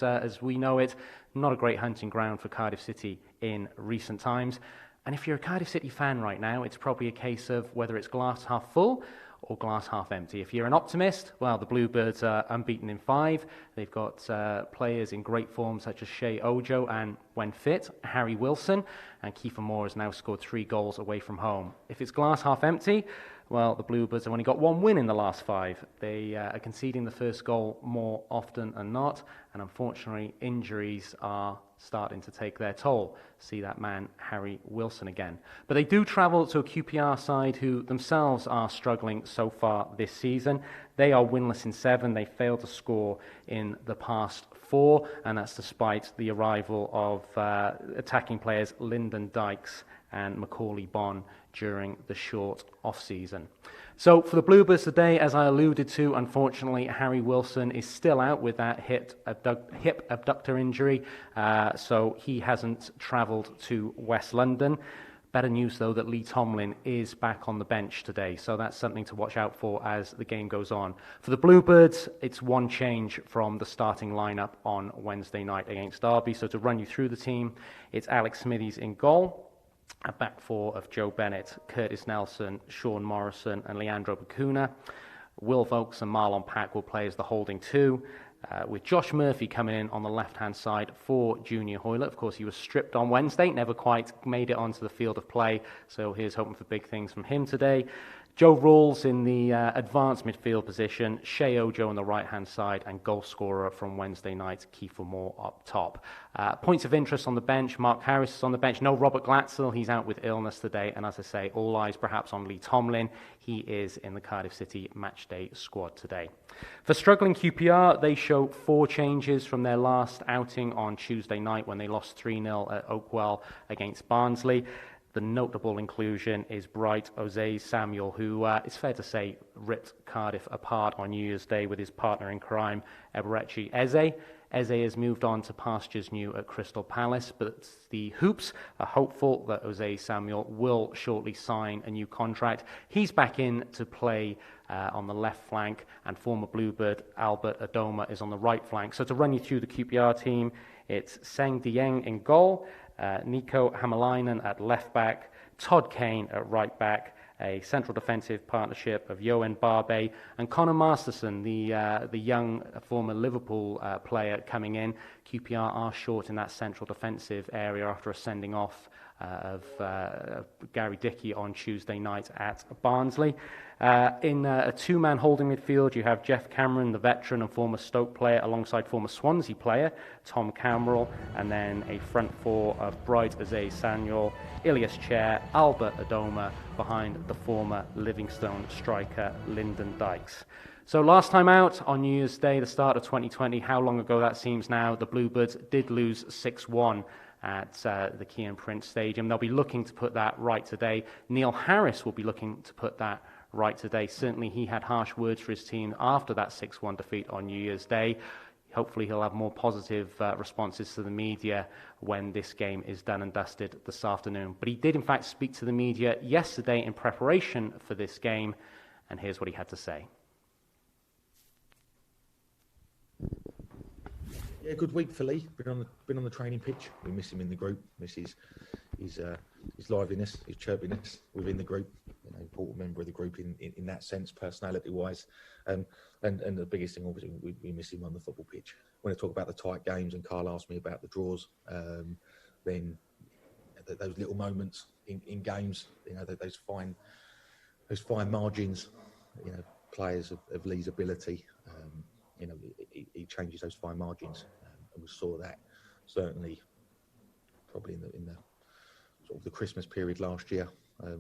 was, as we know it, not a great hunting ground for Cardiff City in recent times. And if you're a Cardiff City fan right now, it's probably a case of whether it's glass half full or glass half empty. If you're an optimist, well, the Bluebirds are unbeaten in 5. They've got players in great form such as Shea Ojo and, when fit, Harry Wilson. And Kiefer Moore has now scored 3 goals away from home. If it's glass half empty, well, the Bluebirds have only got 1 win in the last 5. They are conceding the first goal more often than not, and unfortunately, injuries are starting to take their toll. See that man, Harry Wilson, again. But they do travel to a QPR side who themselves are struggling so far this season. They are winless in 7. They failed to score in the past 4, and that's despite the arrival of attacking players Lyndon Dykes and Macaulay Bonne during the short off-season. So for the Bluebirds today, as I alluded to, unfortunately, Harry Wilson is still out with that hip abductor injury, so he hasn't travelled to West London. Better news, though, that Lee Tomlin is back on the bench today, so that's something to watch out for as the game goes on. For the Bluebirds, it's 1 change from the starting lineup on Wednesday night against Derby. So to run you through the team, it's Alex Smithies in goal, a back 4 of Joe Bennett, Curtis Nelson, Sean Morrison and Leandro Bacuna. Will Vokes and Marlon Pack will play as the holding 2, with Josh Murphy coming in on the left-hand side for Junior Hoylett. Of course, he was stripped on Wednesday, never quite made it onto the field of play, so here's hoping for big things from him today. Joe Rawls in the advanced midfield position, Shea Ojo on the right-hand side, and goal scorer from Wednesday night, Kiefer Moore up top. Points of interest on the bench, Mark Harris is on the bench. No Robert Glatzel, he's out with illness today, and as I say, all eyes perhaps on Lee Tomlin. He is in the Cardiff City matchday squad today. For struggling QPR, they show 4 changes from their last outing on Tuesday night when they lost 3-0 at Oakwell against Barnsley. The notable inclusion is Bright Osei-Samuel, who, it's fair to say, ripped Cardiff apart on New Year's Day with his partner in crime, Eberechi Eze. Eze has moved on to pastures new at Crystal Palace, but the Hoops are hopeful that Osei-Samuel will shortly sign a new contract. He's back in to play on the left flank, and former Bluebird Albert Adoma is on the right flank. So to run you through the QPR team, it's Seng Dieng in goal, Nico Hamalainen at left back, Todd Kane at right back, a central defensive partnership of Yohan Barbe and Connor Masterson, the young former Liverpool player coming in. QPR are short in that central defensive area after a sending off of Gary Dickey on Tuesday night at Barnsley. In a 2-man holding midfield, you have Jeff Cameron, the veteran and former Stoke player, alongside former Swansea player Tom Cameron, and then a front 4 of Bright Osei-Samuel, Ilias Chair, Albert Adoma, behind the former Livingstone striker Lyndon Dykes. So last time out on New Year's Day, the start of 2020, how long ago that seems now, the Bluebirds did lose 6-1 at the Kian Prince Stadium. They'll be looking to put that right today. Neil Harris will be looking to put that right today. Certainly he had harsh words for his team after that 6-1 defeat on New Year's Day. Hopefully he'll have more positive responses to the media when this game is done and dusted this afternoon. But he did in fact speak to the media yesterday in preparation for this game, and here's what he had to say. Yeah, good week for Lee. Been on the training pitch. We miss him in the group. Miss his liveliness, his chirpiness within the group. Important member of the group in that sense, personality-wise. And the biggest thing, obviously, we miss him on the football pitch. When I talk about the tight games, and Carl asked me about the draws, then those little moments in games, those fine margins, players of Lee's ability. He changes those fine margins, and we saw that certainly probably in the sort of the Christmas period last year,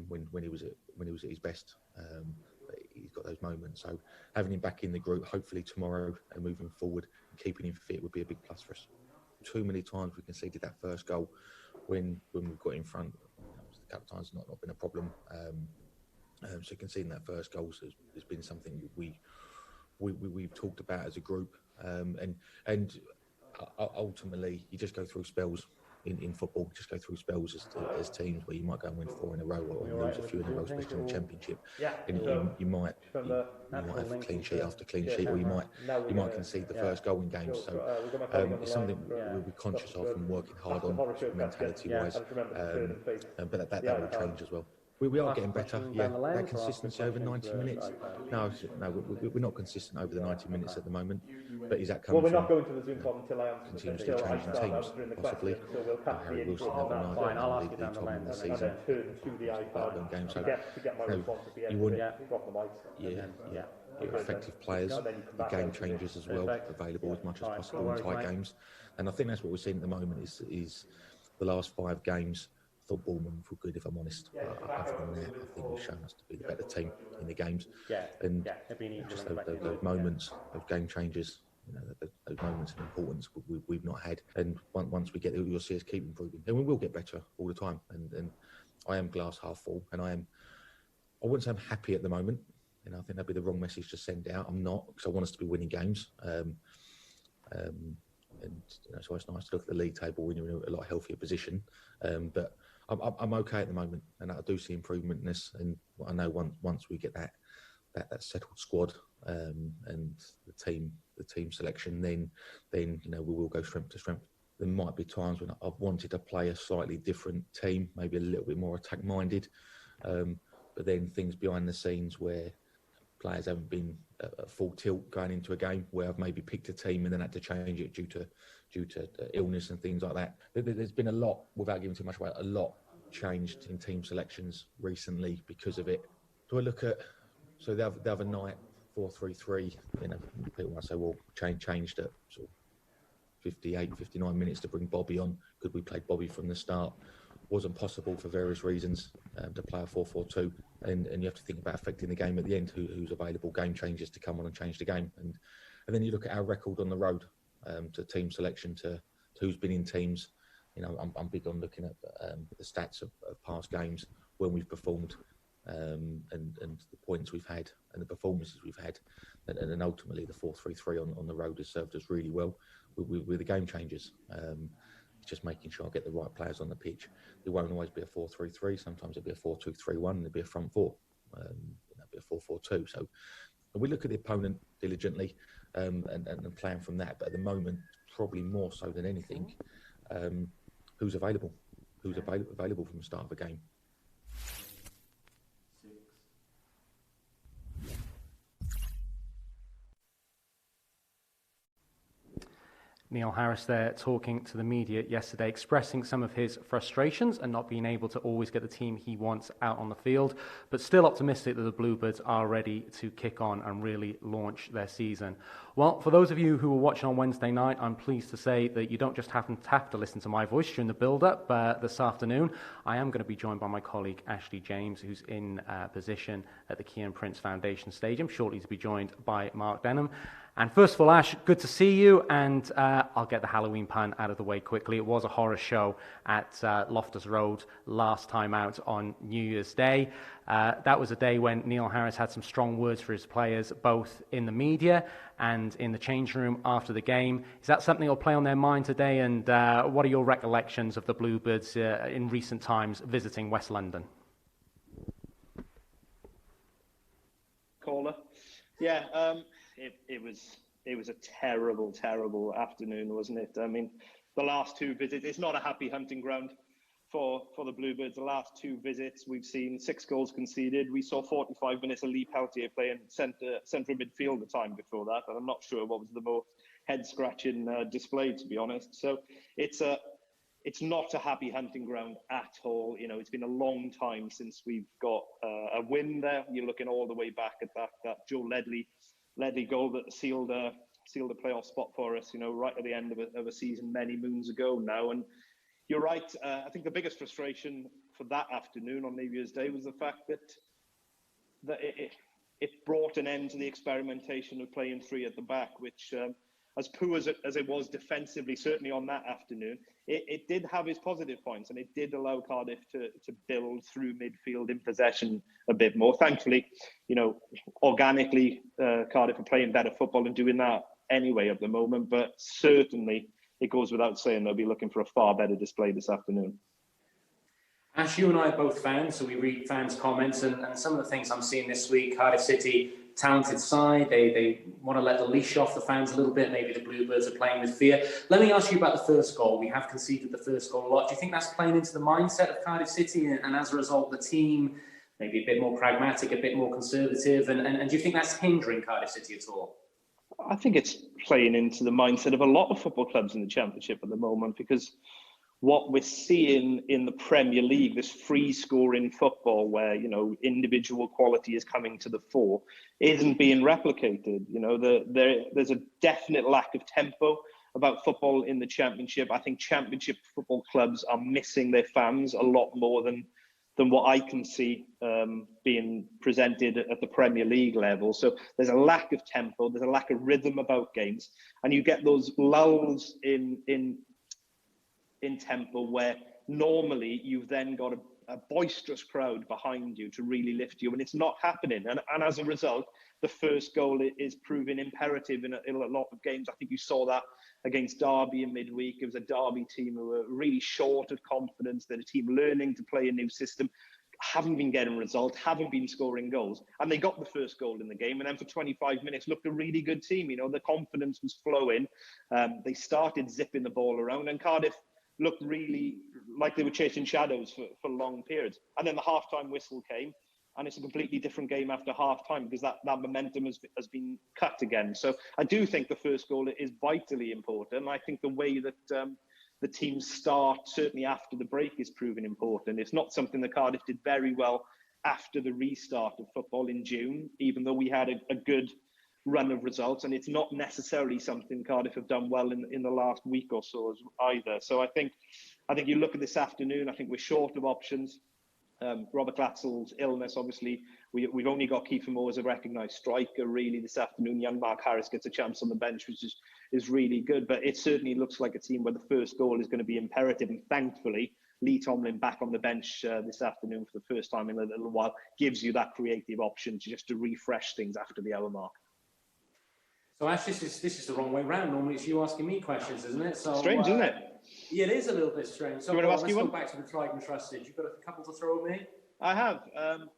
when he was at his best. He's got those moments. So having him back in the group, hopefully tomorrow and moving forward, and keeping him fit would be a big plus for us. Too many times we conceded that first goal when we've got in front. A couple of times not been a problem. So conceding that first goal has been something we've talked about as a group, and ultimately you just go through spells in football. Just go through spells as teams where you might go and win 4 in a row or lose a few in a row, especially in the Championship. And you might have clean sheet after clean sheet, or you might concede the first goal in games. So it's something we'll be conscious of and working hard on mentality-wise. But that will change as well. We are getting better, That consistency over 90 minutes. No, we're not consistent over the 90 minutes at the moment. But is that coming from continuously changing teams, possibly? Harry Wilson having another lead time in the season. Games. So you want effective players, the game changers as well, available as much as possible in tight games. And I think that's what we're seeing at the moment is the last 5 games. I thought Bournemouth were good, if I'm honest. Other than that, I think we've shown us to be the better team in the games. And just those moments, those game changes, those moments of importance we've not had. And once we get there, you'll see us keep improving. And we will get better all the time. And I am glass half full. And I wouldn't say I'm happy at the moment. I think that'd be the wrong message to send out. I'm not, because I want us to be winning games. So it's nice to look at the league table when you're in a lot healthier position. But I'm okay at the moment, and I do see improvement in this. And I know once we get that settled squad and the team selection, then we will go strength to strength. There might be times when I've wanted to play a slightly different team, maybe a little bit more attack minded, but then things behind the scenes where players haven't been at full tilt going into a game, where I've maybe picked a team and then had to change it due to illness and things like that. There's been a lot, without giving too much away, a lot changed in team selections recently because of it. Do I look at the other night 4-3-3? People might say, well, changed at sort of 58, 59 minutes to bring Bobby on. Could we play Bobby from the start? Wasn't possible for various reasons to play a 4-4-2, and you have to think about affecting the game at the end. Who's available? Game changers to come on and change the game, and then you look at our record on the road, to team selection, to who's been in teams. I'm big on looking at the stats of past games when we've performed, and the points we've had and the performances we've had, and ultimately the 4-3-3 on the road has served us really well. We're the game changers. Just making sure I get the right players on the pitch. It won't always be a 4-3-3. Sometimes it'll be a 4-2-3-1, and it'll be a front four. It'll be a 4-4-2. So we look at the opponent diligently and plan from that. But at the moment, probably more so than anything, who's available? Who's available from the start of a game? Neil Harris there talking to the media yesterday, expressing some of his frustrations and not being able to always get the team he wants out on the field, but still optimistic that the Bluebirds are ready to kick on and really launch their season. Well, for those of you who were watching on Wednesday night, I'm pleased to say that you don't just have to listen to my voice during the build-up this afternoon. I am going to be joined by my colleague Ashley James, who's in position at the Kieran Prince Foundation Stadium, shortly to be joined by Mark Denham. And first of all, Ash, good to see you, and I'll get the Halloween pun out of the way quickly. It was a horror show at Loftus Road last time out on New Year's Day. That was a day when Neil Harris had some strong words for his players, both in the media and in the change room after the game. Is that something that will play on their mind today, and what are your recollections of the Bluebirds in recent times visiting West London? Caller. Yeah, it was a terrible afternoon, wasn't it? I mean, the last 2 visits, it's not a happy hunting ground for the Bluebirds. The last 2 visits, we've seen 6 goals conceded. We saw 45 minutes of Lee Peltier playing centre midfield the time before that, and I'm not sure what was the more head-scratching display, to be honest. So it's not a happy hunting ground at all. It's been a long time since we've got a win there. You're looking all the way back at that Joe Ledley goal that sealed a playoff spot for us, right at the end of a season many moons ago now. And you're right. I think the biggest frustration for that afternoon on New Year's Day was the fact that it brought an end to the experimentation of playing 3 at the back, which, as poor as it was defensively, certainly on that afternoon, it did have its positive points, and it did allow Cardiff to build through midfield in possession a bit more. Thankfully, organically, Cardiff are playing better football and doing that anyway at the moment, but certainly it goes without saying they'll be looking for a far better display this afternoon. Ash, you and I are both fans, so we read fans' comments, and some of the things I'm seeing this week, Cardiff City, talented side, they want to let the leash off the fans a little bit. Maybe the Bluebirds are playing with fear. Let me ask you about the first goal. We have conceded the first goal a lot. Do you think that's playing into the mindset of Cardiff City, and as a result, the team maybe a bit more pragmatic, a bit more conservative, and do you think that's hindering Cardiff City at all? I think it's playing into the mindset of a lot of football clubs in the Championship at the moment, because what we're seeing in the Premier League, this free-scoring football where, you know, individual quality is coming to the fore, isn't being replicated. You know, there's a definite lack of tempo about football in the Championship. I think Championship football clubs are missing their fans a lot more than what I can see being presented at the Premier League level. So there's a lack of tempo, there's a lack of rhythm about games, and you get those lulls in tempo where normally you've then got a boisterous crowd behind you to really lift you, and it's not happening. And as a result, the first goal is proving imperative in a lot of games. I think you saw that against Derby in midweek. It was a Derby team who were really short of confidence. They're a team learning to play a new system, haven't been getting results, haven't been scoring goals. And they got the first goal in the game, and then for 25 minutes looked a really good team. You know, the confidence was flowing. They started zipping the ball around, and Cardiff looked really like they were chasing shadows for long periods. And then the halftime whistle came, and it's a completely different game after halftime because that momentum has been cut again. So I do think the first goal is vitally important. I think the way that the teams start, certainly after the break, is proving important. It's not something that Cardiff did very well after the restart of football in June, even though we had a good run of results, and it's not necessarily something Cardiff have done well in the last week or so either. So I think you look at this afternoon, I think we're short of options. Robert Glatzel's illness, obviously, we've only got Kiefer Moore as a recognised striker really this afternoon. Young Mark Harris gets a chance on the bench, which is really good, but it certainly looks like a team where the first goal is going to be imperative, and thankfully Lee Tomlin back on the bench this afternoon for the first time in a little while gives you that creative option just to refresh things after the hour mark. So Ash, this is the wrong way round. Normally it's you asking me questions, isn't it? So strange, isn't it? Yeah, it is a little bit strange. So let's go back to the tried and trusted. You've got a couple to throw at me? I have.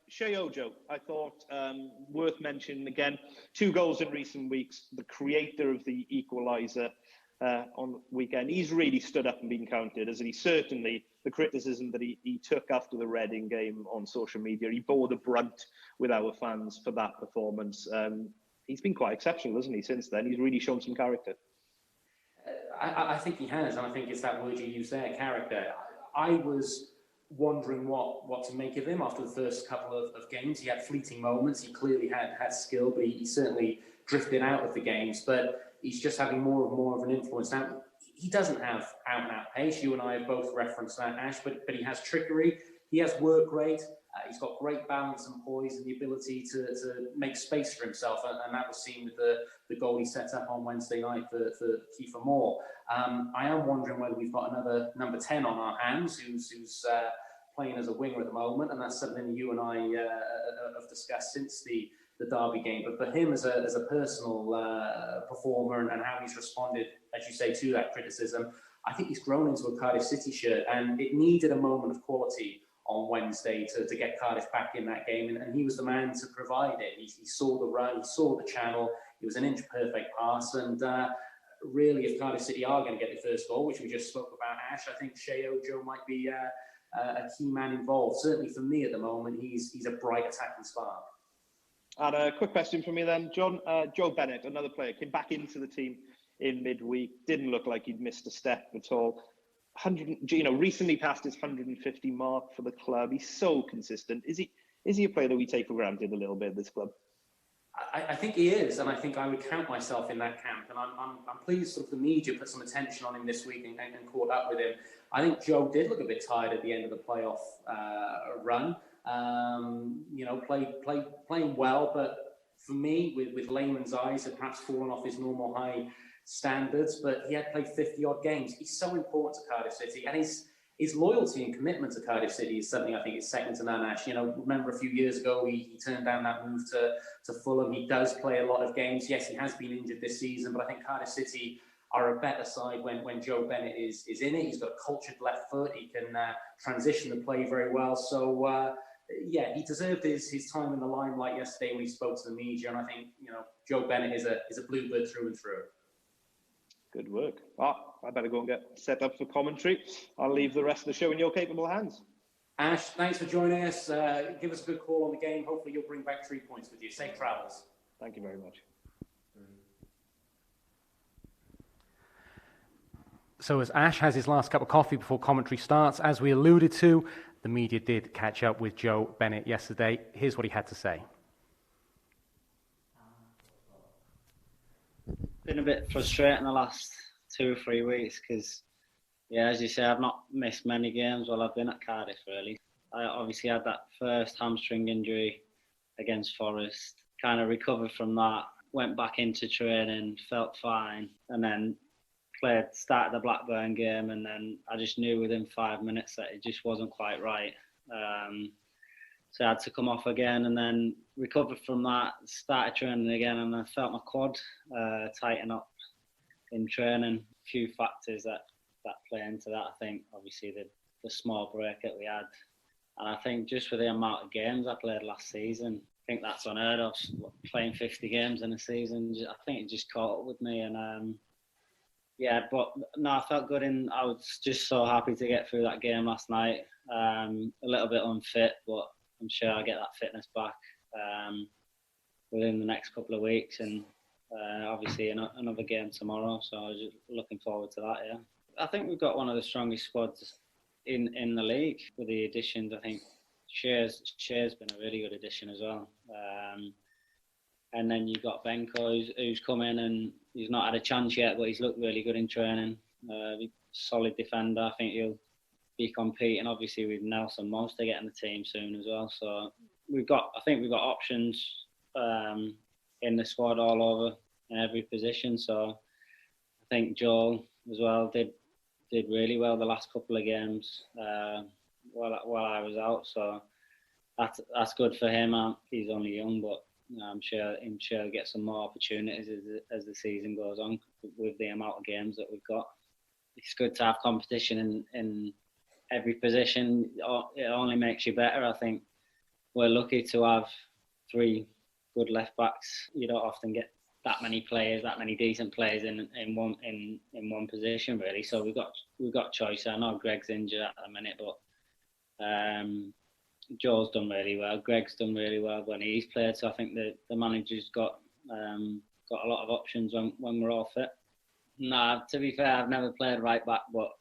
Shea Ojo, I thought worth mentioning again. 2 goals in recent weeks. The creator of the equaliser on weekend. He's really stood up and been counted, as he certainly, the criticism that he took after the Reading game on social media, he bore the brunt with our fans for that performance. He's been quite exceptional, hasn't he, since then? He's really shown some character. I think he has, and I think it's that word you use there, character. I was wondering what to make of him after the first couple of games. He had fleeting moments. He clearly had skill, but he certainly drifted out of the games. But he's just having more and more of an influence. Now, he doesn't have out-and-out pace. You and I have both referenced that, Ash, but he has trickery. He has work rate. He's got great balance and poise and the ability to make space for himself, and that was seen with the goal he set up on Wednesday night for Kiefer Moore. I am wondering whether we've got another number 10 on our hands who's playing as a winger at the moment, and that's something that you and I have discussed since the Derby game. But for him as a personal performer and how he's responded, as you say, to that criticism, I think he's grown into a Cardiff City shirt, and it needed a moment of quality on Wednesday to get Cardiff back in that game, and he was the man to provide it. He saw the run, he saw the channel, it was an inch perfect pass, and really, if Cardiff City are going to get the first goal, which we just spoke about, Ash, I think Shea Ojo might be a key man involved. Certainly for me at the moment, he's a bright attacking spark. And a quick question for me then, John. Joe Bennett, another player, came back into the team in midweek, didn't look like he'd missed a step at all. Recently passed his 150 mark for the club. He's so consistent. Is he a player that we take for granted a little bit at this club? I think he is, and I think I would count myself in that camp. And I'm pleased sort of the media put some attention on him this week and caught up with him. I think Joe did look a bit tired at the end of the playoff run. Playing well, but for me, with layman's eyes, had perhaps fallen off his normal high standards, but he had played 50-odd games. He's so important to Cardiff City, and his loyalty and commitment to Cardiff City is something I think is second to none, Ash. Remember a few years ago, he turned down that move to Fulham. He does play a lot of games. Yes, he has been injured this season, but I think Cardiff City are a better side when Joe Bennett is in it. He's got a cultured left foot. He can transition the play very well. So, yeah, he deserved his time in the limelight yesterday when he spoke to the media. And I think, Joe Bennett is a Bluebird through and through. Good work. I better go and get set up for commentary. I'll leave the rest of the show in your capable hands. Ash, thanks for joining us. Give us a good call on the game. Hopefully you'll bring back 3 points with you. Safe travels. Thank you very much. So as Ash has his last cup of coffee before commentary starts, as we alluded to, the media did catch up with Joe Bennett yesterday. Here's what he had to say. Been a bit frustrating the last 2 or 3 weeks because, yeah, as you say, I've not missed many games while I've been at Cardiff, really. I obviously had that first hamstring injury against Forest, kind of recovered from that, went back into training, felt fine, and then started the Blackburn game, and then I just knew within 5 minutes that it just wasn't quite right. So I had to come off again and then recovered from that, started training again, and I felt my quad tighten up in training. A few factors that play into that. I think obviously the small break that we had, and I think just with the amount of games I played last season, I think that's unheard of, playing 50 games in a season. I think it just caught up with me, and yeah, but no, I felt good. I was just so happy to get through that game last night. A little bit unfit, but I'm sure I'll get that fitness back within the next couple of weeks, and obviously another game tomorrow. So I was just looking forward to that. Yeah, I think we've got one of the strongest squads in the league with the additions. I think Shear's been a really good addition as well. And then you've got Benko, who's come in and he's not had a chance yet, but he's looked really good in training. Solid defender. I think he'll be competing, obviously, with Nelson Monster getting the team soon as well. So I think we've got options in the squad all over in every position. So I think Joel as well did really well the last couple of games while I was out. So that's good for him. He's only young, but I'm sure he'll get some more opportunities as the season goes on with the amount of games that we've got. It's good to have competition in every position. It only makes you better. I think we're lucky to have 3 good left backs. You don't often get that many decent players in one position, really. So we've got choice. I know Greg's injured at the minute, but Joe's done really well. Greg's done really well when he's played. So I think the manager's got a lot of options when we're all fit. Nah, to be fair, I've never played right back, but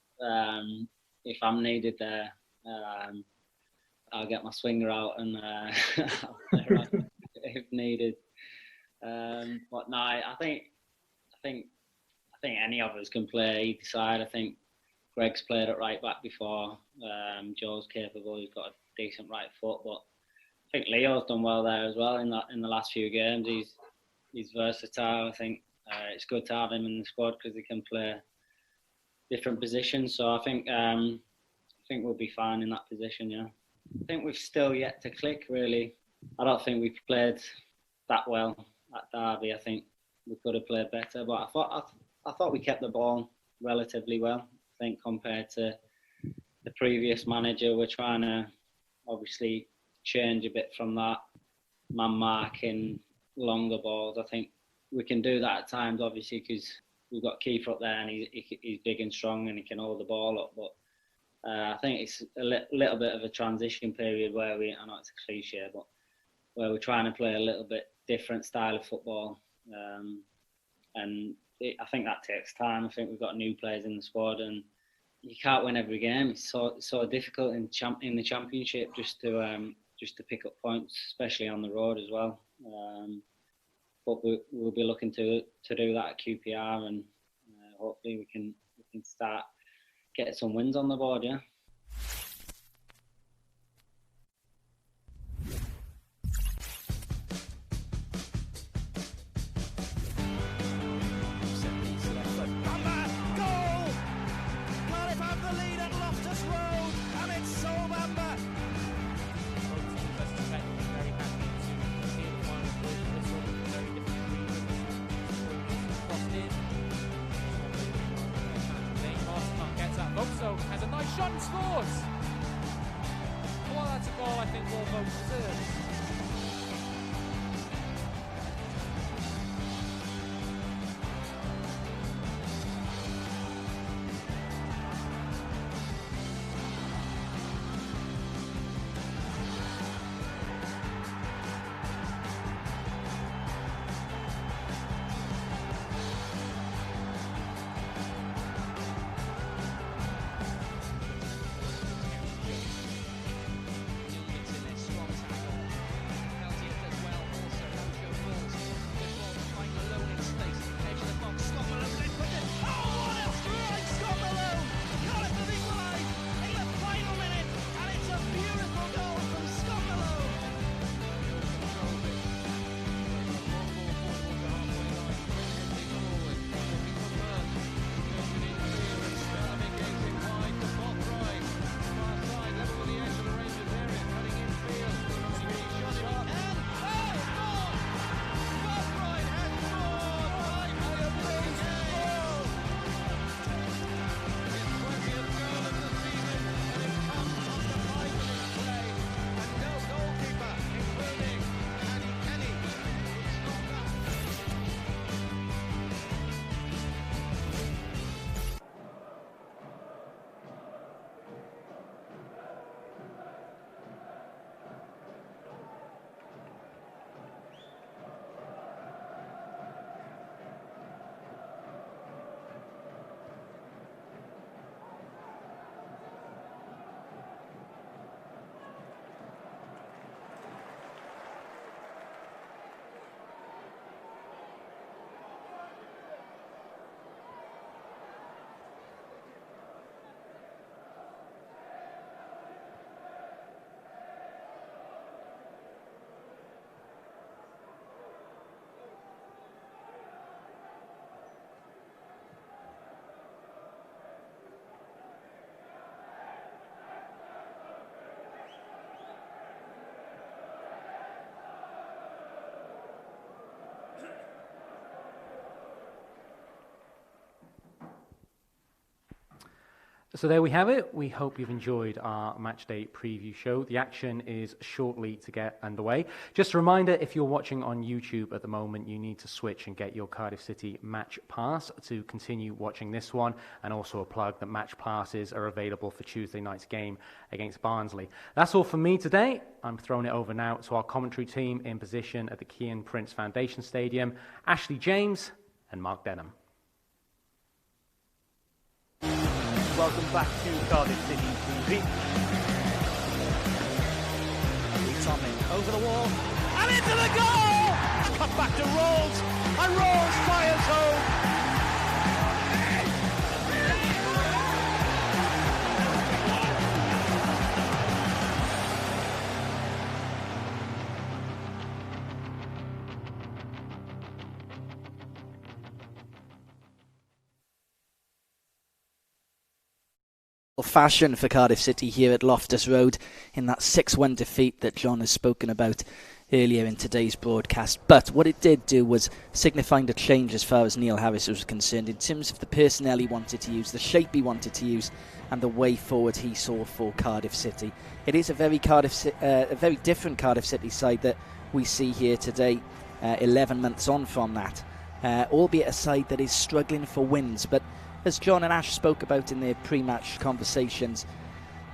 if I'm needed there, I'll get my swinger out and I'll play right back if needed. But no, I think any of us can play either side. I think Greg's played at right back before. Joe's capable. He's got a decent right foot, but I think Leo's done well there as well in the last few games. He's versatile. I think it's good to have him in the squad because he can play different positions. So I think we'll be fine in that position. Yeah, I think we've still yet to click. Really, I don't think we've played that well at Derby. I think we could have played better, but I thought we kept the ball relatively well. I think compared to the previous manager, we're trying to obviously change a bit from that man marking, longer balls. I think we can do that at times, obviously, because we've got Kiefer up there and he's big and strong and he can hold the ball up. But I think it's a little bit of a transition period where I know it's a cliche, but where we're trying to play a little bit different style of football. I think that takes time. I think we've got new players in the squad and you can't win every game. It's so difficult in the championship just to pick up points, especially on the road as well. But we'll be looking to do that at QPR, and hopefully we can start getting some wins on the board. Yeah. shot and scores. Well, that's a goal I think all votes deserve. So there we have it. We hope you've enjoyed our Matchday preview show. The action is shortly to get underway. Just a reminder, if you're watching on YouTube at the moment, you need to switch and get your Cardiff City Match Pass to continue watching this one, and also a plug that Match Passes are available for Tuesday night's game against Barnsley. That's all from me today. I'm throwing it over now to our commentary team in position at the Kian Prince Foundation Stadium, Ashley James and Mark Denham. Welcome back to Cardiff City TV. Tomlin over the wall and into the goal! Cut back to Rolls, and Rolls fires home. Fashion for Cardiff City here at Loftus Road in that 6-1 defeat that John has spoken about earlier in today's broadcast. But what it did do was signifying a change as far as Neil Harris was concerned in terms of the personnel he wanted to use, the shape he wanted to use, and the way forward he saw for Cardiff City. It is a very different Cardiff City side that we see here today, 11 months on from that, albeit a side that is struggling for wins. But as John and Ash spoke about in their pre-match conversations,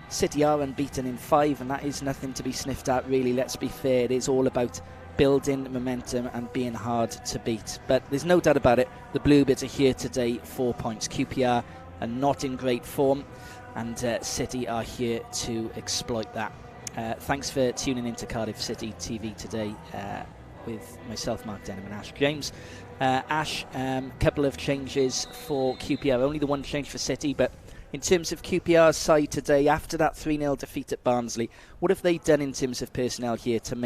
City are unbeaten in 5, and that is nothing to be sniffed at, really. Let's be fair, it is all about building momentum and being hard to beat. But there's no doubt about it, the Bluebirds are here today, 4 points. QPR are not in great form, and City are here to exploit that. Thanks for tuning in to Cardiff City TV today with myself, Mark Denham, and Ash James. Ash, couple of changes for QPR, only the one change for City, but in terms of QPR's side today, after that 3-0 defeat at Barnsley, what have they done in terms of personnel here to make